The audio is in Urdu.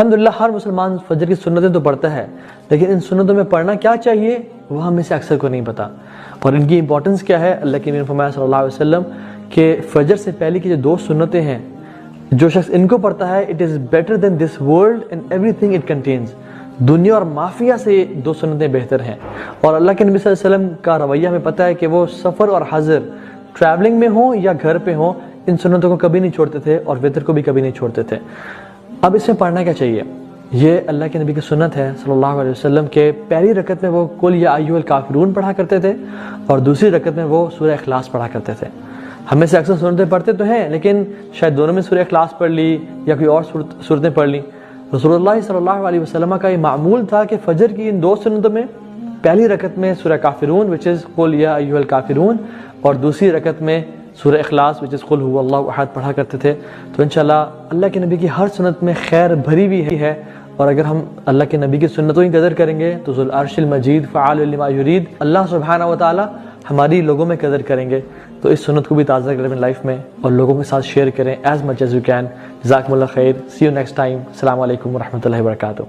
الحمدللہ ہر مسلمان فجر کی سنتیں تو پڑھتا ہے، لیکن ان سنتوں میں پڑھنا کیا چاہیے وہ ہم میں سے اکثر کو نہیں پتا، اور ان کی امپورٹنس کیا ہے۔ اللہ کے نبی نے فرمایا صلی اللہ علیہ وسلم کہ فجر سے پہلے کی جو 2 سنتیں ہیں، جو شخص ان کو پڑھتا ہے it is better than this world and every thing it contains, دنیا اور مافیا سے یہ 2 سنتیں بہتر ہیں۔ اور اللہ کے نبی صلی اللہ علیہ وسلم کا رویہ ہمیں پتہ ہے کہ وہ سفر اور حضر، ٹریولنگ میں ہوں یا گھر پہ ہوں، ان سنتوں کو کبھی نہیں چھوڑتے تھے اور وتر کو بھی کبھی نہیں چھوڑتے تھے۔ اب اس میں پڑھنا کیا چاہیے؟ یہ اللہ کے نبی کی سنت ہے صلی اللہ علیہ وسلم کہ پہلی رکعت میں وہ قل یا ایھا الکافرون پڑھا کرتے تھے، اور دوسری رکعت میں وہ سورہ اخلاص پڑھا کرتے تھے۔ ہمیں سے اکثر سنتیں پڑھتے تو ہیں، لیکن شاید دونوں میں سورہ اخلاص پڑھ لی یا کوئی اور صورتیں پڑھ لی۔ رسول اللہ صلی اللہ علیہ وسلم کا یہ معمول تھا کہ فجر کی ان 2 سنتوں میں پہلی رکعت میں سورہ کافرون وچ از قل یا ایھا الکافرون، اور دوسری رکعت میں سورہ اخلاص وچ از قل هو اللہ احد پڑھا کرتے تھے۔ تو انشاءاللہ اللہ کے نبی کی ہر سنت میں خیر بھری ہوئی ہے، اور اگر ہم اللہ کے نبی کی سنتوں کی قدر کریں گے تو ذو العرش المجید فعال لما یرید، اللہ سبحانہ و تعالی ہماری لوگوں میں قدر کریں گے۔ تو اس سنت کو بھی تازہ کریں اپنی لائف میں اور لوگوں کے ساتھ شیئر کریں as much as you can. جزاکم اللہ خیر، سی یو نیکسٹ ٹائم۔ السلام علیکم ورحمۃ اللہ وبرکاتہ۔